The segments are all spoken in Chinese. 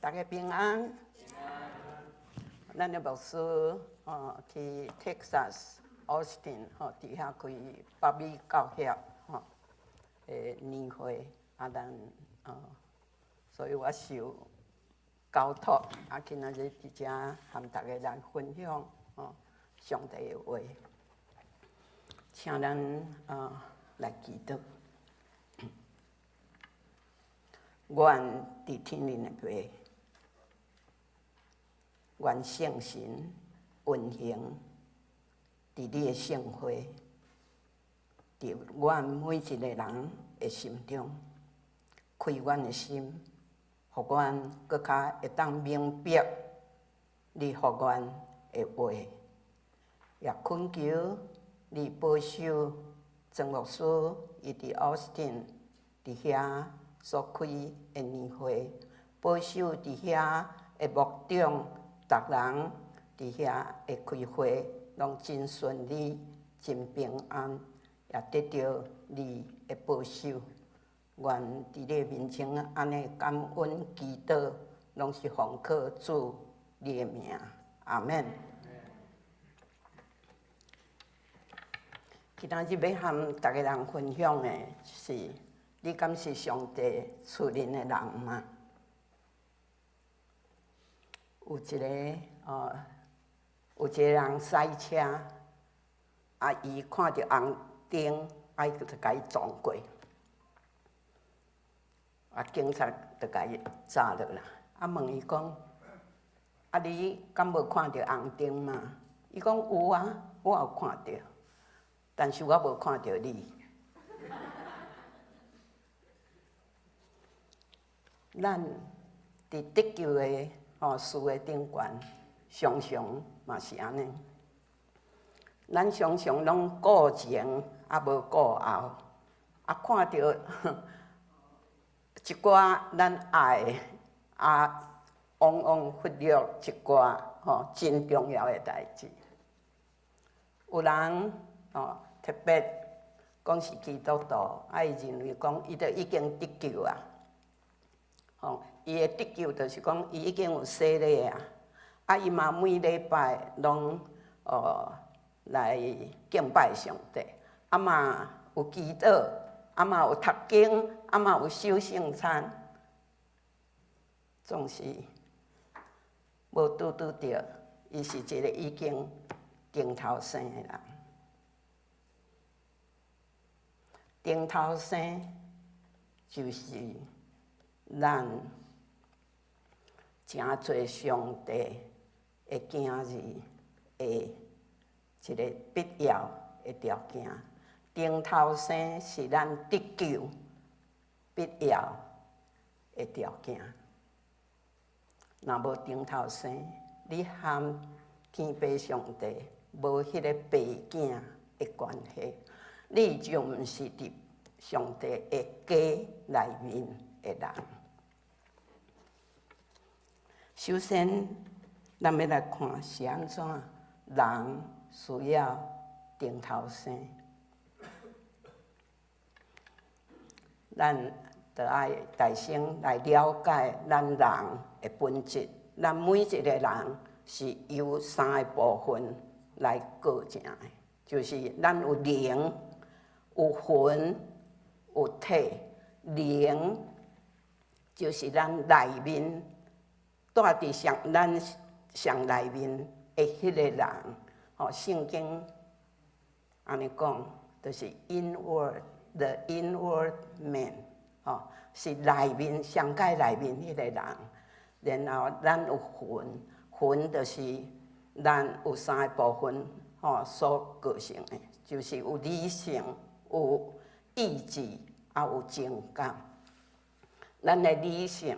大家平安。咱的牧师去 Texas Austin 伫遐开北美教协年会咱所以我受交托今仔日伫遮和大家来分享上帝的话，请咱来祈祷。愿伫天灵的爸，愿圣神运行伫你的圣会，伫阮每一个人的心中，开阮的心，互阮搁较会当明白你互阮的话，也恳求你保守曾牧师伊伫奥斯汀伫遐所开的年会，保守伫遐的牧长，逐人伫遐会开会，拢真顺利、真平安，也得到你的保守。愿伫你面前安尼感恩祈祷，拢是奉靠主你的名，阿免。今仔日要和大家人分享的是：你敢是上帝赐恁的人吗？有一个人赛车，伊看到红灯，就甲伊撞过，警察就甲伊抓落啦。问伊讲：你敢无看到红灯吗？伊讲有啊，我有看到，但是我无看到你。咱伫得救的事的顶悬，常常嘛是安尼。咱常常拢顾前无顾后，看到一寡咱爱的，往往忽略一寡真重要的代志。有人特别讲是基督徒，伊认为讲伊就已经得救啊。伊的得救就是讲，伊已经有洗礼啊！伊嘛每礼拜拢来敬拜上帝，嘛有祈祷，嘛有读经，嘛有守圣餐，总是无拄到，伊是一个已经顶头生的人。顶头生就是咱真侪上帝的囝儿的一个必要的条件。顶头生是咱得救必要的条件。若无顶头生，你和天父上帝无迄个爸囝的关系，你就毋是伫上帝的家内面的人。首先，咱要来看是安怎人需要顶头生。咱就要大先来了解咱人的本质。咱每一个人是由三个部分来构成的，就是咱有灵、有魂、有体。灵就是咱内面住伫咱上内面的迄个人。圣经安尼讲，就是 the inward man， 是内面上界内面迄个人。然后咱有魂，魂就是咱有三个部分所构成的，就是有理性、有意志，也有情感。咱的理性，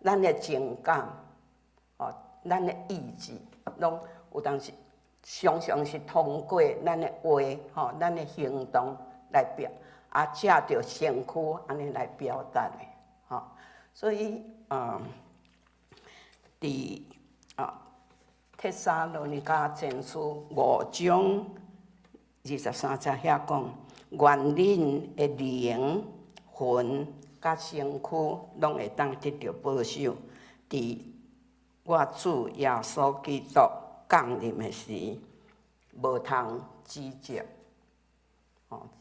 咱的情感，咱的意志，拢有当时常常是通过咱的话，咱的行动来表，借着身躯安尼来表达的。所以伫帖撒罗尼迦前书5章23节遐讲，愿恁的灵、魂甲身躯拢会当得到保守，伫我主耶稣基督降临的时，无通指责。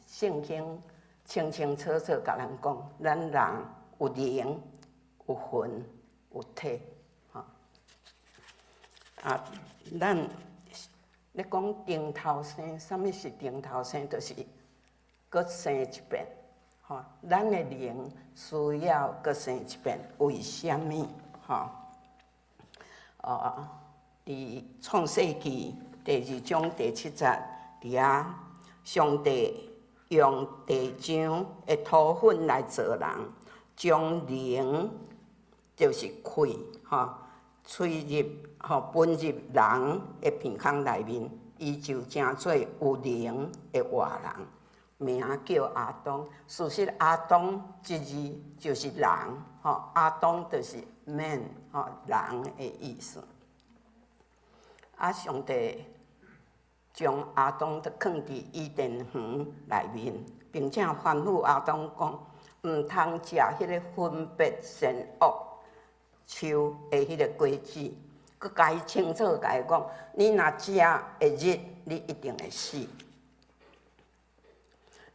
圣经清清楚楚甲咱讲，咱人有灵、有魂、有体。咱咧讲顶头生，啥物是顶头生？就是搁生一遍。咱的灵需要搁生一遍，为虾米？伫创世纪第2章第7节，伫遐上帝用地上的土粉来造人，将灵就是气，吹入分入人的鼻孔内面，伊就成做有灵的活人，名叫阿当。事实阿当这字就是人，阿当就是 man， 人的意思。上帝将阿当都放伫伊甸园内面，并且吩咐阿当讲，毋通食迄个分别善恶树的迄个果子。佮甲伊清楚甲伊讲，你若食的日，你一定会死。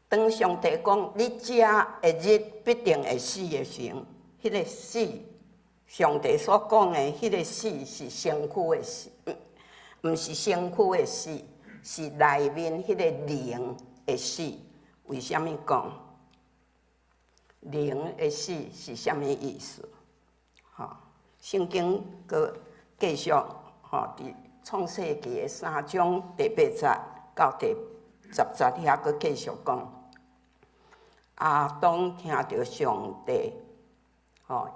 当上帝讲你食的日必定会死的时候，迄个死，上帝所讲的迄个死是身躯的死。毋是身躯的死，是内面迄个灵的死。为虾米讲灵的死是虾米意思？圣经佮继续伫创世纪的3章第8节到第10节遐，佮继续讲，阿当听到上帝，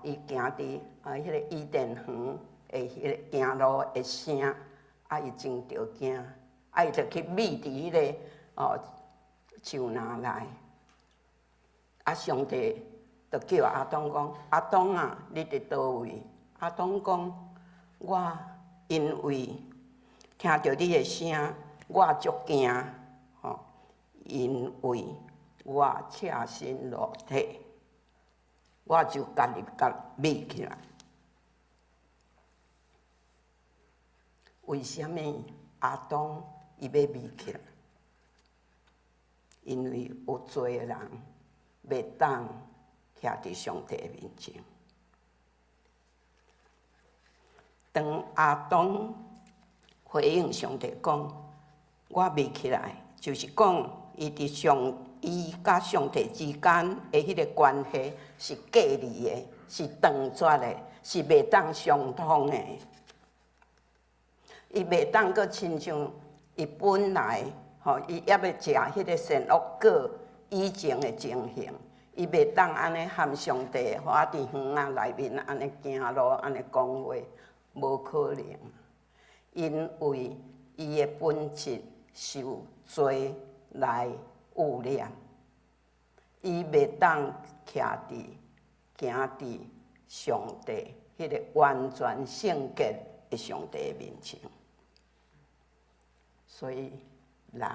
伊行伫迄个伊甸园的迄个行路的声。伊真着惊，伊就去秘伫迄个树林内。上帝就叫阿当讲：阿当啊，你伫倒位？阿当讲：我因为听到你的声，我足惊，因为我赤身裸体，我就家己秘起来。为虾米阿当伊要秘起来？因为有罪的人袂当徛伫上帝面前。当阿当回应上帝讲：我秘起来，就是讲伊甲上帝之间的迄个关系是隔离的，是断绝的，是袂当相通的。伊袂当阁亲像伊本来，伊还要食迄个善恶果以前的情形，伊袂当安尼含上帝，伫园仔内面安尼行路，安尼讲话，无可能。因为伊的本质受罪来污染，伊袂当徛伫行伫上帝迄个完全圣洁的上帝面前。所以人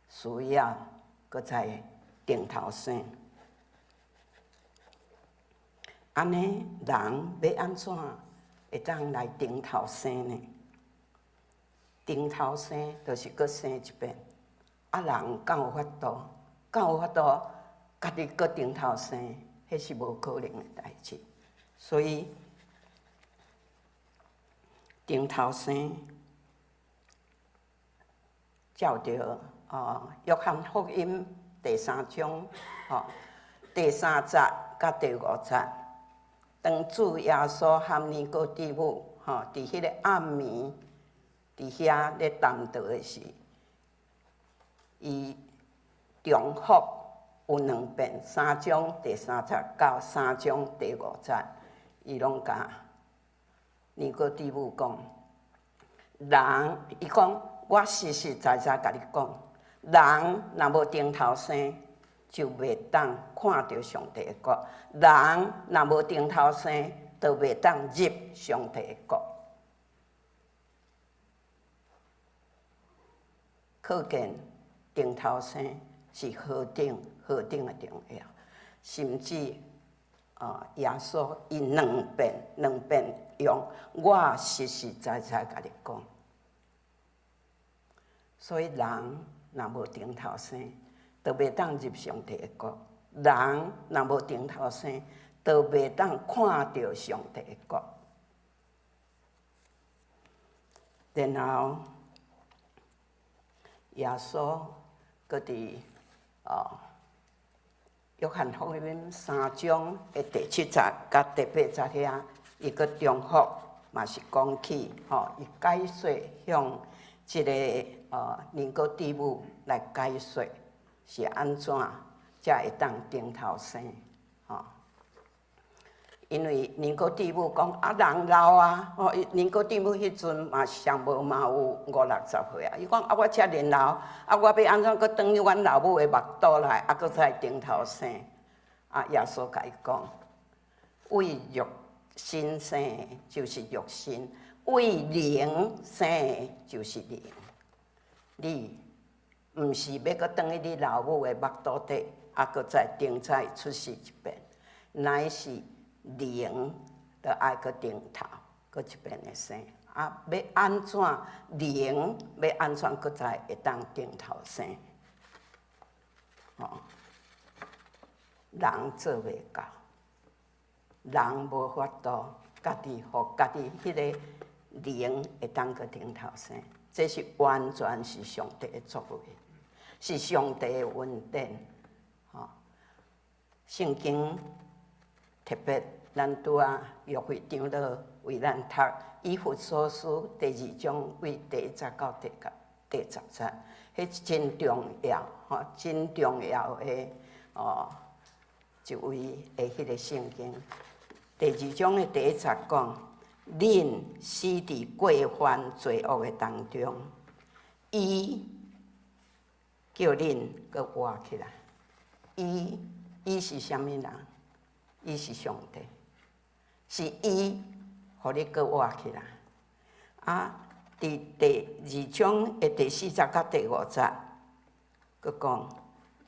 需要搁再顶头生，安尼人要安怎会当来顶头生呢？顶头生就是搁生一遍，人敢有法度？敢有法度家己搁顶头生？迄是无可能的代志。所以顶头生。照着约翰福音第3章第3节甲第5节，当主耶稣和尼哥底母伫迄个暗暝伫遐咧谈道的时，伊重复有2遍，3章第3节到3章第5节，伊拢甲尼哥底母讲，人伊讲。我实实在在甲你讲，人若无顶头生，就袂当看到上帝的国；人若无顶头生，就袂当入上帝的国。可见顶头生是何等何等的重要，甚至耶稣伊两遍用我实实在在甲你讲。所以人若无顶头生，就袂当入上帝的国；人若无顶头生，就袂当看到上帝的国。然后，耶稣佮伫约翰福音3章的第7节甲第8节遐，伊佮重复嘛是讲起伊解说向即个尼哥底母来解说是安怎才会当顶头生因为尼哥底母讲人老啊，尼哥底母迄阵嘛上无嘛有50-60岁啊。伊讲我遮年老，我要安怎搁转去阮老母的目肚来，搁再顶头生？耶稣甲伊讲，为肉身生的就是肉身，为灵生的就是灵。你毋是要搁转去你老母的目肚底，搁再顶再出世一遍，乃是。灵就爱搁顶头，搁一边的生要安怎灵？要安怎搁再会当顶头生？人做袂到，人无法度家己互家己迄个灵会当搁顶头生，这是完全是上帝的作为，是上帝的恩典。圣经。特别，咱拄约会长老为咱读《以弗所书》第2章，为第1节到第10节，迄真重要，真重要的一位的迄个圣经。第2章的第1节讲：恁死伫过犯罪恶的当中，伊叫恁搁活起来。伊是啥物人？伊是上帝，是伊，互你搁活起来。伫第2章的第4节到第5节，佮讲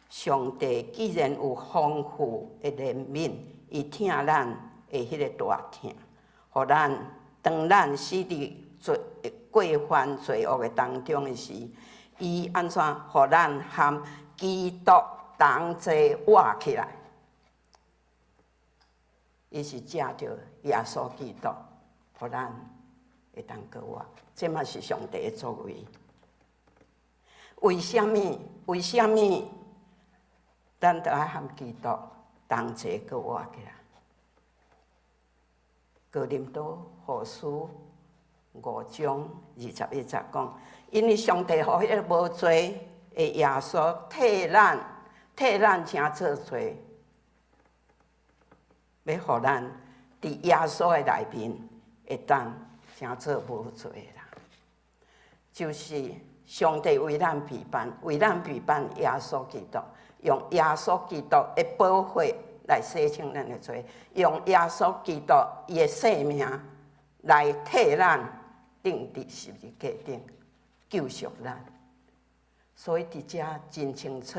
上帝既然有丰富的怜悯，伊听咱的迄个大听，互咱当咱死伫过犯罪恶的当中的时，伊安怎互咱和基督同齐活起来？伊是借着耶稣基督，互咱会当搁活，这嘛是上帝的作为。为什么？为什么？咱得爱和基督同齐搁活起来？哥林多后书5章21节讲，因为上帝互迄个无罪的耶稣替咱成做罪。要互咱伫耶稣的内面会当成做无罪啦，就是上帝为咱陪伴耶稣基督，用耶稣基督的宝血来洗清咱的罪，用耶稣基督伊的生命来替咱钉伫十字架顶救赎咱。所以伫遮真清楚，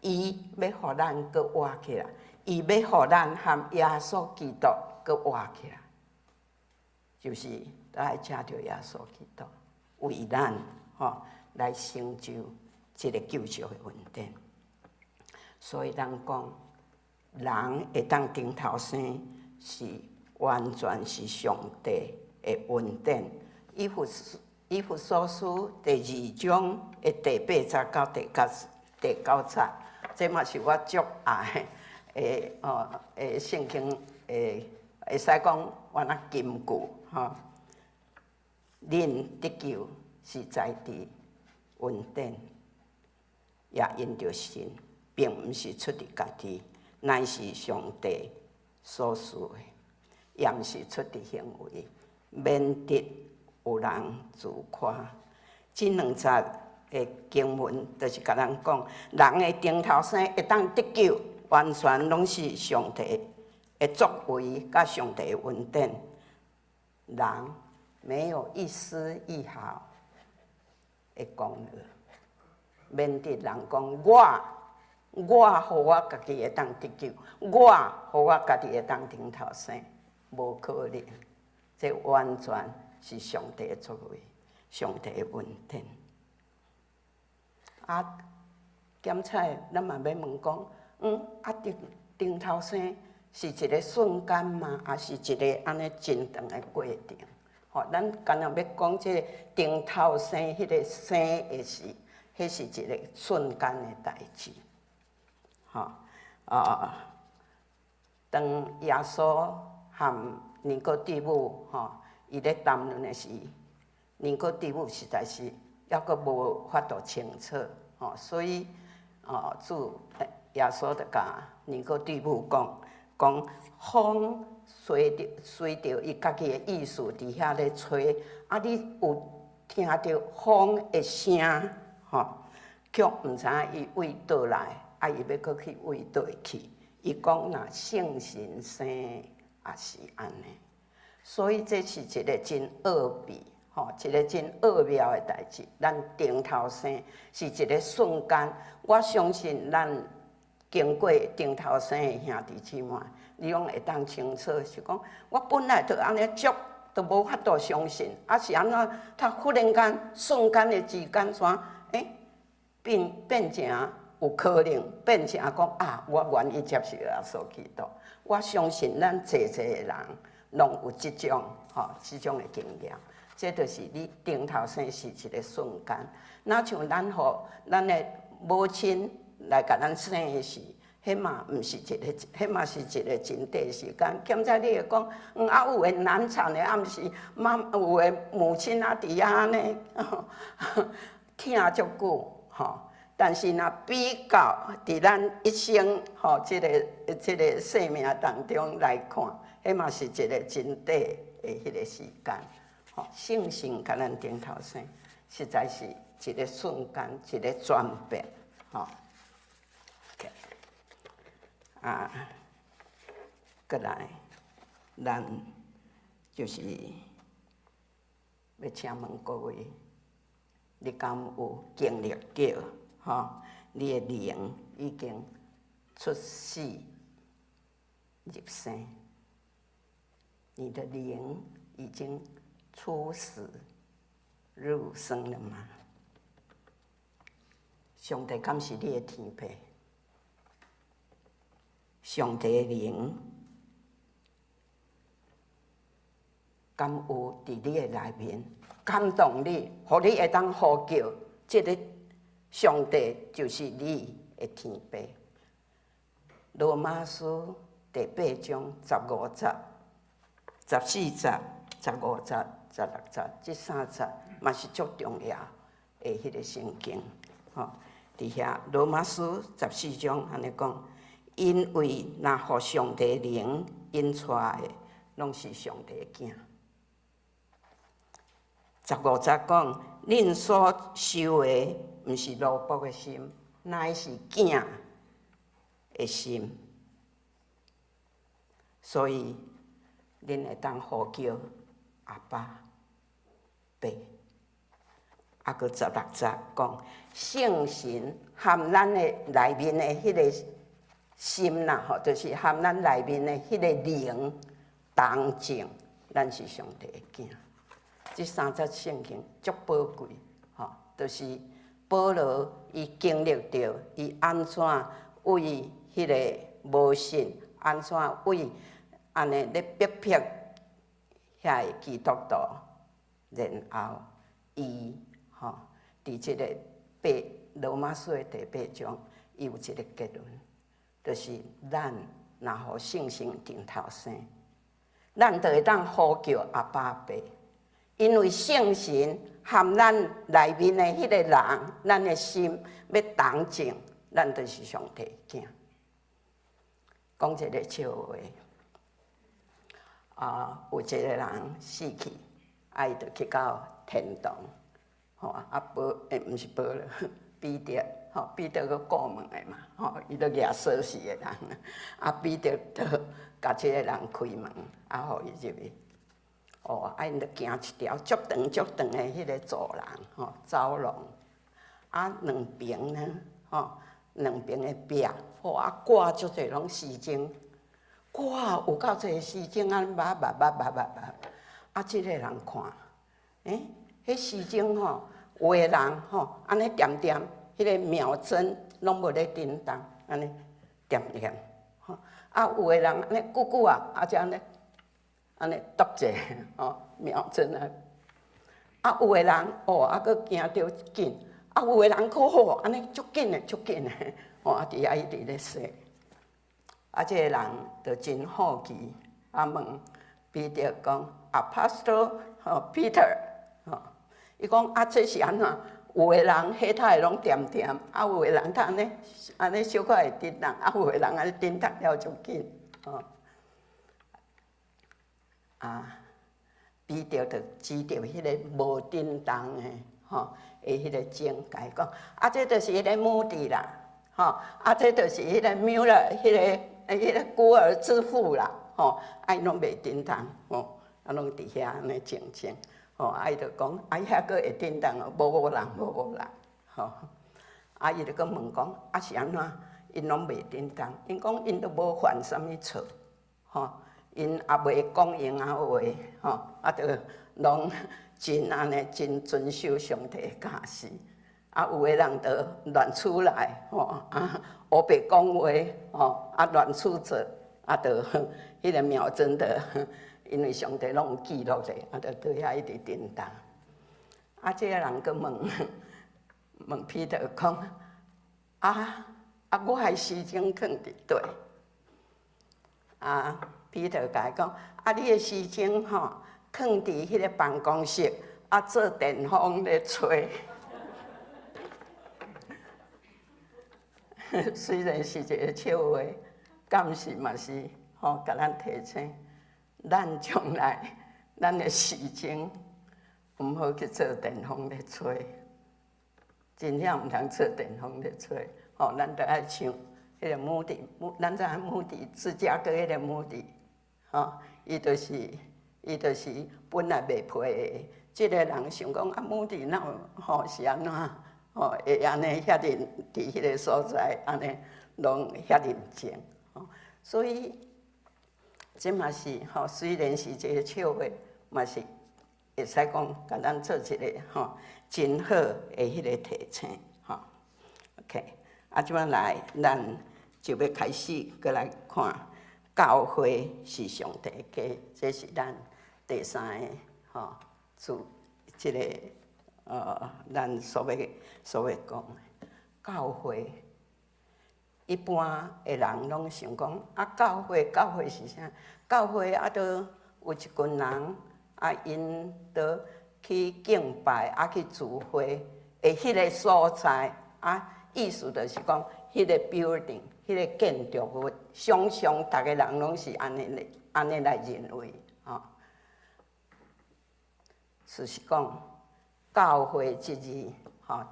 伊要互咱搁活起来。伊要互咱和耶稣基督搁活起来，就是来借着耶稣基督为咱来成就这个救赎的恩典。所以咱讲，人会当顶头生，是完全是上帝的恩典。以弗所书第2章的第8节到第9节，这嘛是我足爱。圣经会使讲我那金句恁得救是在伫恩典，也因着神，并毋是出伫家己，乃是上帝所赐的，也毋是出伫行为，免得有人自夸。这2节的经文就是甲咱讲，人的顶头生会当得救。完全拢是上帝的作为，甲上帝的恩典，人没有一丝一毫的功劳，免得人讲互我家己会当得救，互我家己会当顶头生，无可能。这完全是上帝的作为，上帝的恩典。啊，检采咱嘛要问讲，顶头生是一个瞬间吗？还是一个安尼真长的过程？吼，咱干若要讲这个顶头生，迄个生的是，迄是一个瞬间的代志。吼，当耶稣和尼哥底母吼，伊咧谈论的时，尼哥底母实在是抑阁无法度清楚，吼，所以主耶稣就甲尼哥底母讲风随着伊家己的意思伫遐咧吹，啊，你有听到风的声，吼，却毋知影伊为倒来，啊，伊要搁去为倒去。伊讲若圣神生也是安尼，所以这是一个真奥秘，吼，一个真奥妙的代志。咱顶头生是一个瞬间，我相信咱经过顶头生的兄弟姊妹，你拢会当清楚，是讲我本来就安尼足，都无法度相信，啊是安怎？他忽然间瞬间的之间，变成有可能变成讲啊，我愿意接受耶稣基督。我相信咱济个人拢有即种即种的经验。这就是你顶头生是一个瞬间，哪像咱咱的母亲来甲咱生的时，迄嘛毋是一个，迄嘛是一个真短时间。兼且你会讲，有诶难产的暗时，有诶母亲伫遐安尼，疼足久，吼。但是若比较伫咱一生即个生命当中来看，迄嘛是一个真短的迄个时间。圣神甲咱顶头生，实在是一个瞬间，一个转变，过来，咱就是要请问各位，你敢有经历过？你的灵已经出世入生，你的灵已经出死入生了吗？上帝敢是你的天父？上帝的灵敢有伫你的内面感动你，互你会当呼叫？这个上帝就是你的天父。罗马书第8章15节、14节、15节、16节，这3节嘛是足重要的迄个圣经。伫遐罗马书14章安尼讲，因为若互上帝灵引出来的，拢是上帝的囝。15节讲，恁所受的，毋是奴仆的心，乃是囝的心。所以，恁会当呼叫阿爸、爸。啊，搁16节讲，圣神含咱的内面的迄个心啦，就是含咱内面的迄个灵同证，咱是上帝的囝。这3节圣经足宝贵，就是保罗伊经历到伊安怎为迄个无信，安怎为安尼咧逼迫遐个基督徒，然后伊伫即个罗马书的第8章，伊有一个结论，就是咱若互圣神顶头生，咱就会当呼叫阿爸爸。因为圣神含咱内面的迄个人，咱的心要同证，咱就是上帝的囝。讲一个笑话，有一个人死去，伊就去到天堂，毋是保罗，彼得，彼得个过门的嘛，伊都举锁匙的人，彼得就甲即个人开门，互伊入去。因着行一条足长的迄个走廊，走廊，两边呢，两边的壁，挂足侪拢丝巾，挂有够侪丝巾啊，即个人看，迄丝巾吼，有个人吼，安尼点点，迄个秒针拢无咧叮当，安尼点点，吼，有个人安尼久久啊，才安尼剁者，吼，秒针啊，有个人佫惊着紧，有个人佫好，安尼足紧的，伫遐一直咧洗，即个人就真好奇，问彼得讲 ，Apostle Peter， 伊讲这是安怎？有个人下骹会拢点点，有个人他安尼小可会叮当，有个人安尼叮当了足紧，彼得就指着迄个无叮当的迄个经解讲，这就是迄个目的啦，这就是迄个谬了，迄个孤儿之父啦，伊拢袂叮当，拢伫遐安尼静静，伊就讲，遐佫会叮当哦，无人，伊就佫问讲，是安怎？因拢袂叮当，因讲因都无犯啥物错，因也袂讲闲话，就拢真安尼真遵守上帝的教示。有个人就乱出来，黑白讲话，乱出做，就迄个秒针的，因为上帝拢有记录咧，就对遐一直叮当。这个人佫问彼得讲，我的丝巾放伫底。彼得甲伊讲，你的丝巾放伫迄个办公室，做电风咧吹。虽然是一个笑话，敢是嘛是甲咱提醒，咱将来咱的丝巾毋好去做电风咧吹，真正毋通做电风咧吹。咱都爱唱迄个母弟，咱知影母弟芝加哥迄个母弟，伊就是本来袂批的。即个人想讲母弟哪有是安怎？会安尼遐认伫迄个所在，安尼拢遐认真，所以这嘛是虽然是一个笑话，嘛是会使讲甲咱做一个真好的迄个提醒，OK， 即摆来咱就要开始过来看教会是上帝家，这是咱第三个即个。咱所要讲的教会，一般的人拢想讲教会是啥？教会都有一群人因都去敬拜去聚会的迄个所在意思就是讲迄个 building， 迄个建筑物，常常逐个人拢是安尼来认为事实讲。教会即字，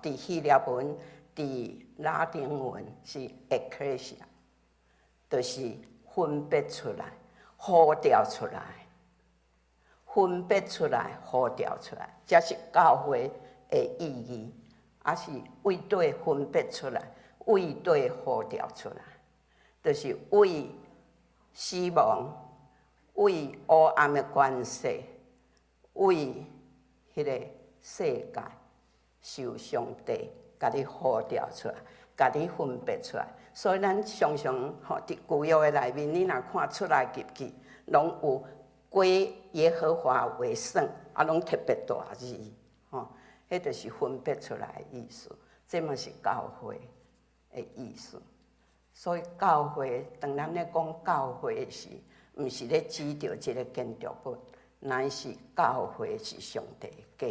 伫希腊文、伫拉丁文是 ecclesia， 就是分别出来、呼调出来、分别出来、呼调出来，这是教会的意义，是为对分别出来，为对呼调出来，就是为死亡、为黑暗的关系、为迄个。世界受上帝甲你呼调出来，甲你分别出来，所以咱常常伫旧约的内面，你若看出来入去，拢有归耶和华为圣，拢特别大字，迄就是分别出来的意思。这嘛是教会的意思。所以教会，当咱咧讲教会时，毋是咧指着一个建筑物，乃是教会是上帝家。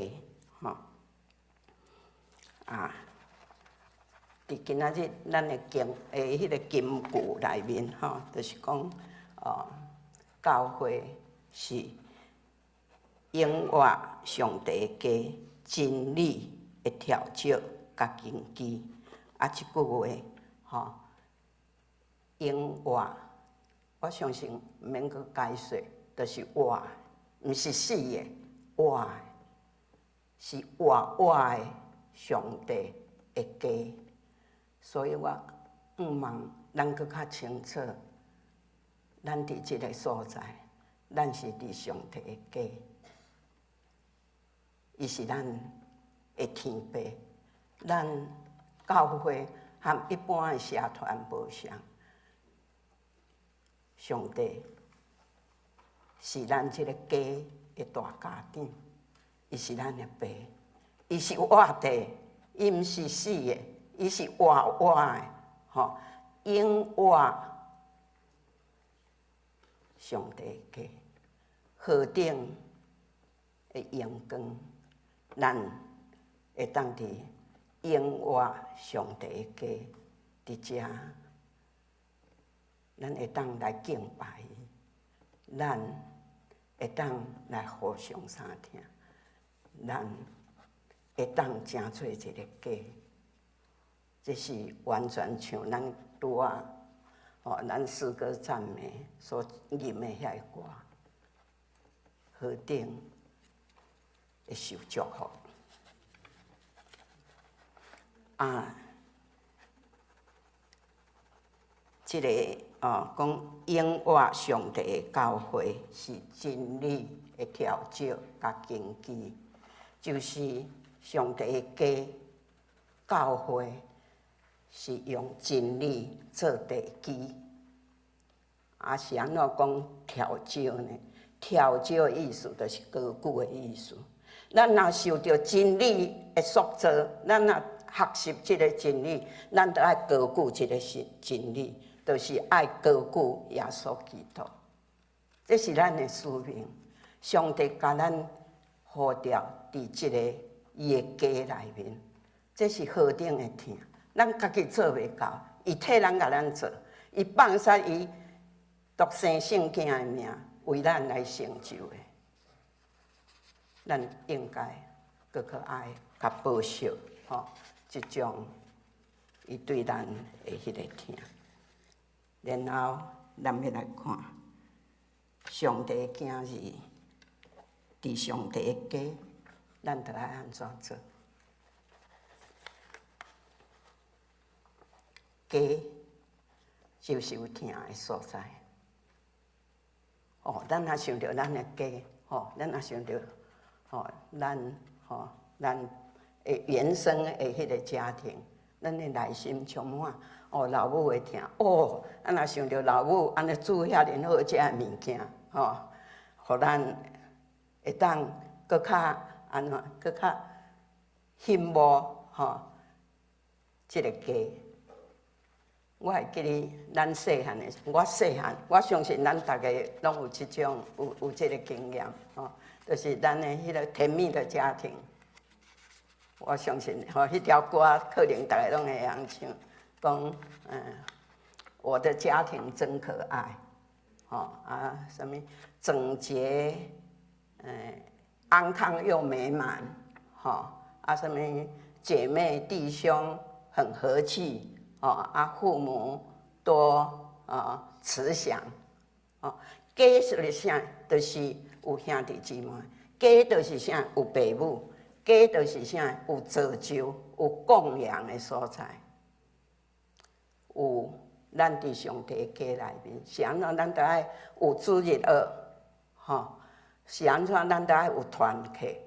伫今仔日咱的迄个金句内面，就是讲，教会是永活上帝家真理的调照甲根基。即句话，永活，我相信毋免阁解说，就是活，毋是死的活。是活的上帝的家，所以我望咱搁较清楚，咱伫即个所在，咱是伫上帝的家，伊是咱的天父。咱教会和一般的社团无相，上帝是咱即个家的大家长，伊是咱的爸，伊是活的，伊毋是死的，伊是活的，吼，永活上帝的家，河顶的阳光，咱会当伫永活上帝的家伫遮，咱会当来敬拜伊，咱会当来互相相听，咱会当成做一个家。这是完全像咱拄仔咱诗歌赞美所吟的遐个歌，河顶会受祝福。这个讲永活上帝的教会是真理的调照甲根基，就是上帝的家。教会是用真理做地基，是安怎讲调照呢？调照的意思就是高久的意思。咱若受到真理的塑造，咱若学习这个真理，咱就爱高久这个真理，就是爱高久耶稣基督。这是咱的使命。上帝甲咱呼召伫这个伊的家内面，这是何等的疼！咱家己做袂到，伊替咱甲咱做，伊放下伊独生圣囝的命，为咱来成就的。咱应该搁较爱甲保守即种伊对咱的迄个疼。然后咱要来看上帝的囝儿伫上帝的家，咱着爱安怎做？家就是有疼的所在。咱若想着咱的家，咱若想着咱的原生的迄个家庭，咱的内心充满老母的疼。咱若想着老母安尼煮遐尼好食的物件，互咱会当搁较安怎，搁较羡慕即个家。我会记哩，咱细汉的，我细汉，我相信咱大家拢有即种有即个经验，就是咱的迄个甜蜜的家庭。我相信，迄条歌可能大家拢会晓唱，讲我的家庭真可爱，什么整洁，安康又美满，什么姐妹弟兄很和气。父母多慈祥，家是啥？就是有兄弟姊妹，家就是啥？有爸母，家就是啥？有造就、有供养的所在，有咱伫上帝家内面，是安怎？咱着爱有主日学，是安怎？咱着爱有团契，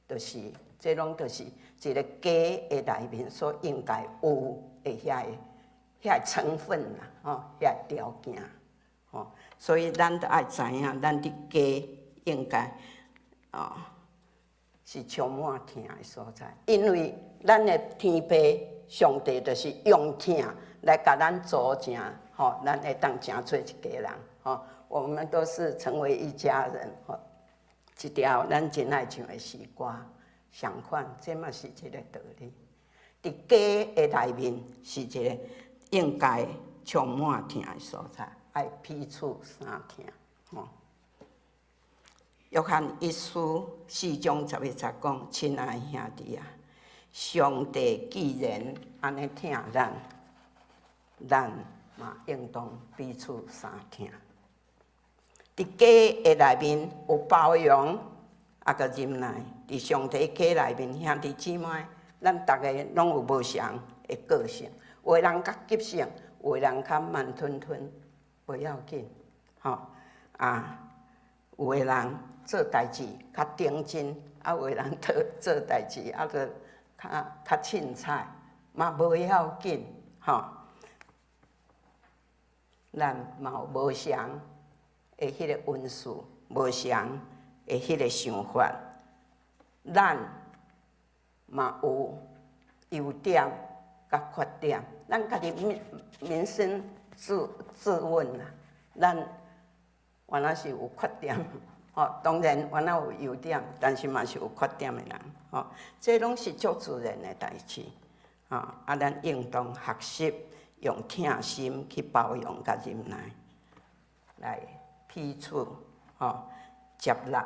就是这拢就是一个家的内面所应该有。遐个成分啦，遐个条件，所以咱着爱知影，咱伫家应该是充满疼的所在，因为咱的天父上帝就是用疼来甲咱组成，咱会当成做一家人，我们都是成为一家人，一条咱真爱唱的诗歌，相款，这嘛是一个道理。伫家的内面是一个应该充满疼的所在，爱彼此相疼。约翰一书4章11节讲：亲爱的兄弟啊，上帝既然安尼疼咱，咱嘛应当彼此相疼。伫家的内面有包容，个忍耐；伫上帝家内面兄弟姊妹。咱大家拢有无相的个性，有的人较急性，有的人较慢吞吞，不要紧，吼有的人做代志较顶真，有的人做代志就较凊彩，嘛无要紧，吼。咱嘛有无常的迄个运势，无常的迄个想法，咱嘛有优点甲缺点，咱家己扪心自问啦。咱原来是有缺点，吼，当然原来有优点，但是嘛是有缺点的人，吼，这拢是足自然的代志，吼，咱应当学习用疼心去包容甲忍耐，来批处，吼，接纳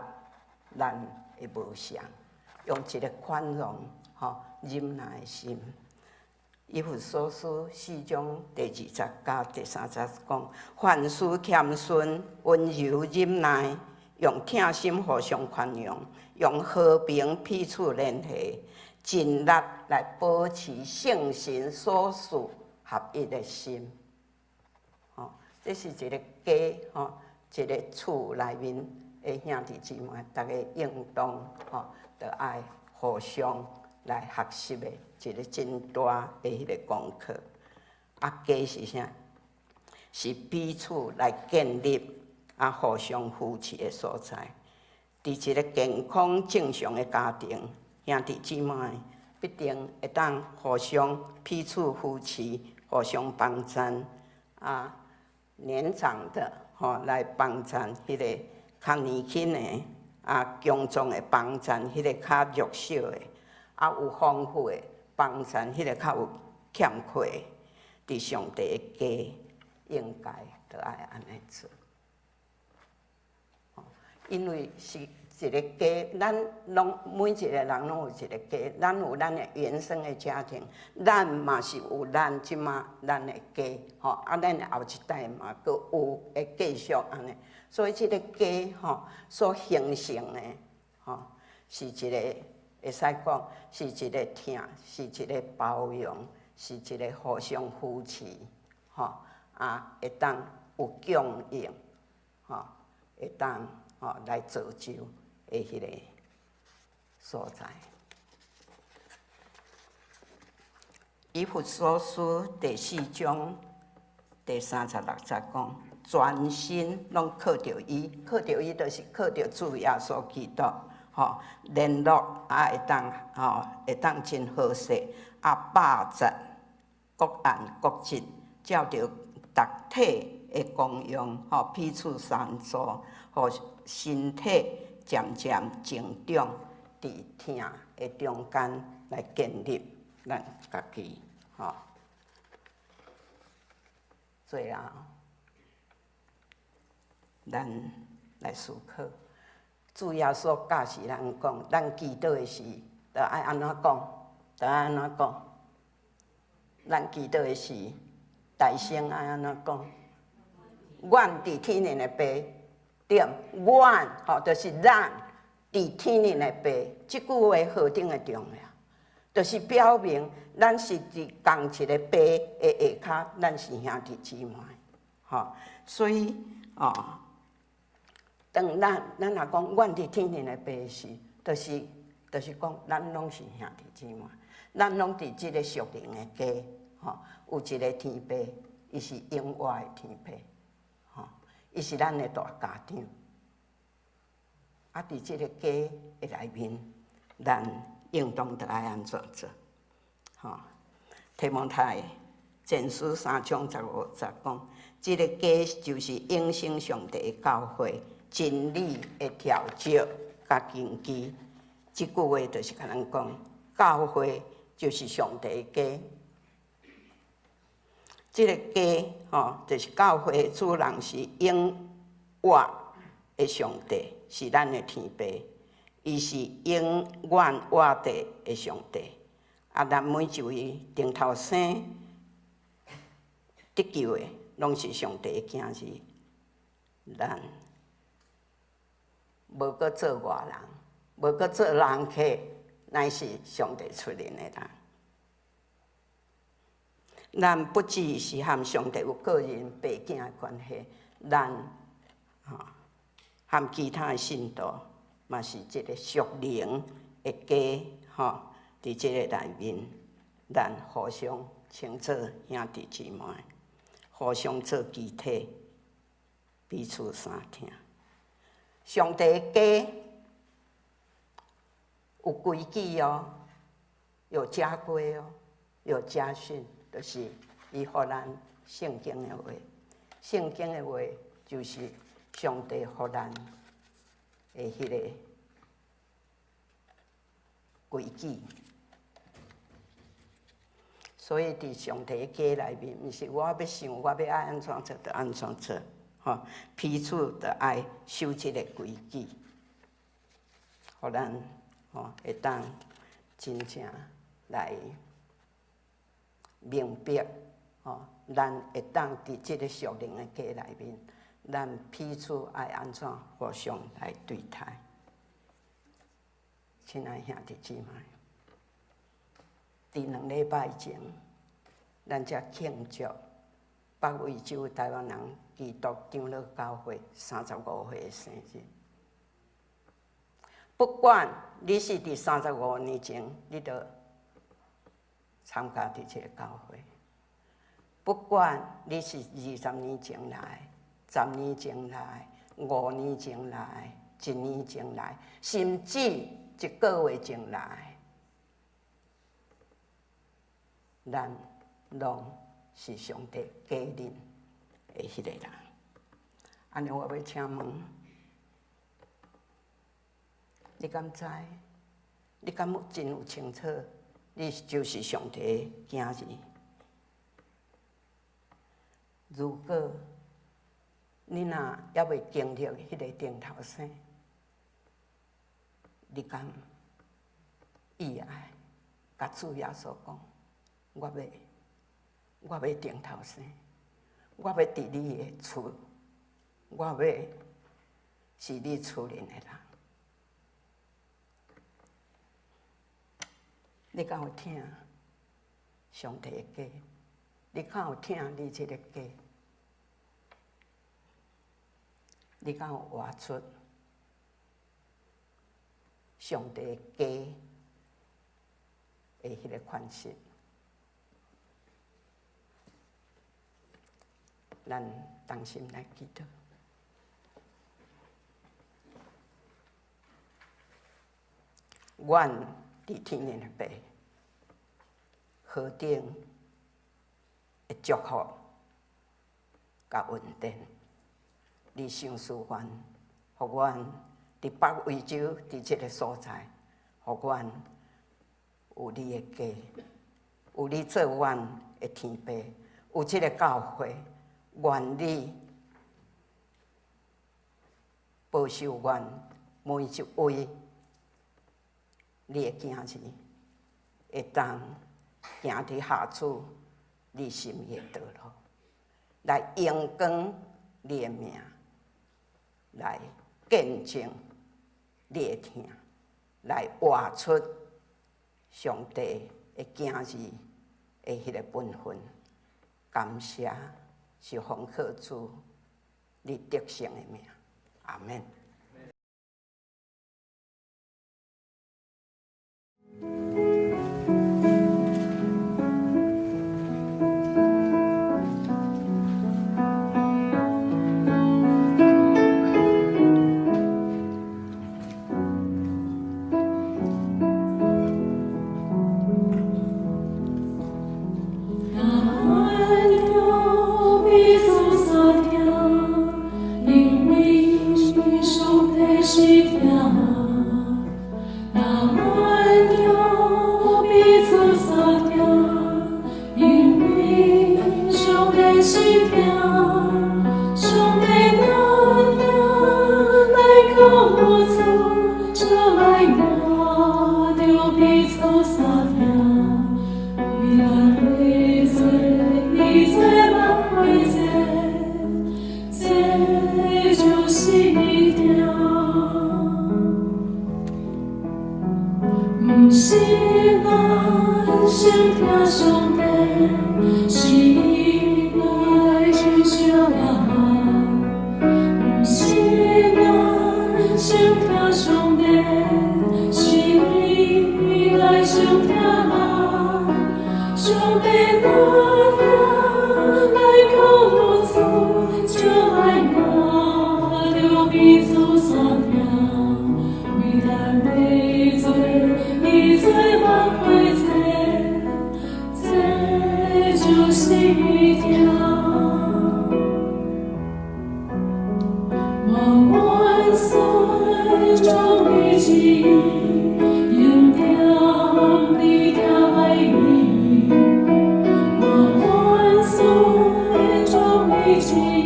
咱的无常，用一个宽容，吼，忍耐的心。以弗所书4章第20到第30讲：凡事谦逊、温柔、忍耐，用疼心互相宽容，用和平彼此联系，尽力来保持圣神所赐合一的心。吼，这是一个家，吼，一个厝内面的兄弟姊妹，大家应当吼，着爱互相来学习的。一个真大的迄个功课，家是啥？是彼此来建立互相扶持的所在。伫一个健康正常的家庭，兄弟姊妹必定会当互相彼此扶持，互相帮衬。年长的来帮衬迄个较年轻的，强壮的帮衬迄个较弱小的，有丰富的。帮衬迄个较有欠缺，伫上帝的家应该着爱安尼做，因为是一个家，咱拢每一个人拢有一个家，咱有咱的原生的家庭，咱嘛是有咱即马咱的家，吼，咱的后一代嘛，佫有会继续安尼，所以即个家吼所形成的吼，是一个。会使讲是一个疼，是一个包容，是一个互相扶持，吼会当有供应，吼会当来造就的迄个所在。以弗所书第4章第36节讲，全心拢靠着伊，靠着伊就是靠着主耶稣基督。吼，联络会当会当真和谐，百战各按各职，照着逐体的功用，彼此相助，互身体渐渐成长，伫疼的中间来建立咱家己，最后咱来思考。主耶稣教示咱讲，咱祈祷的时，着爱安怎讲？着爱安怎讲？咱祈祷的时，大声爱安怎讲？阮伫天灵的爸，对，阮就是咱伫天灵的爸。即句话何等的重要？就是表明咱是伫同一个爸的下骹，咱是兄弟姊妹，所以当咱若讲，阮伫天灵的爸时，就是讲，咱拢是兄弟姊妹，咱拢伫即个属灵的家，有一个天爸，伊是永活的天爸，伊是咱的大家长。伫即个家的内面，咱应当着爱安怎做？提摩太前书3章15节讲，即个家就是永生上帝的教会。真理的调节甲根基，即句话就是甲咱讲，教会就是上帝的家。即个家就是教会的主人是永活的上帝，是咱的天父，伊是永远活地的上帝。咱每一位顶头生得救的，拢是上帝的囝儿，咱。无搁做外人，无搁做人客，乃是上帝出现的人。咱不只是和上帝有个人背景的关系，咱和其他的信徒嘛是一个属灵的家伫即个内面，咱互相称作兄弟姊妹，互相做肢体，彼此相听。上帝的家有规矩哦，有家规哦，有家训，就是伊互咱圣经的话。圣经的话就是上帝互咱的迄个规矩。所以伫上帝的家内面，毋是我要想，我要爱安怎做就安怎做，彼此就爱守即个规矩，互咱会当真正来明白，咱会当伫即个属灵的家内面，咱彼此爱安怎互相来对待。亲爱兄弟姊妹，伫2礼拜前，咱才庆祝北威州台湾人基督长老教会35岁的生日。不管你是伫35年前，你都参加伫这个教会；不管你是20年前来、10年前来、5年前来、1年前来，甚至1个月前来。咱拢是上帝家人的迄个人。安尼，我要请问，你敢知？你敢真有清楚？你就是上帝的囝儿。如果你若还未经历迄个顶头生，你敢意爱甲主耶稣讲？我要顶头生，我要伫你的厝，我要是你厝里的人。你敢有听上帝的家？你敢有听你这个家？你敢有活出上帝的家的迄个款式？咱同心来祈祷。阮伫天的爸，何等的祝福甲稳定，你赏赐阮，互阮伫北威州伫这个所在，互阮有你的家，有你做阮的天父，有这个教会。愿你保守阮每一位你的囝儿，会当行伫下主你心意的道路，来荣光你的名，来见证你的听，来活出上帝的囝儿的迄个本分。感谢。是奉靠主你得胜的名，阿门。你一起。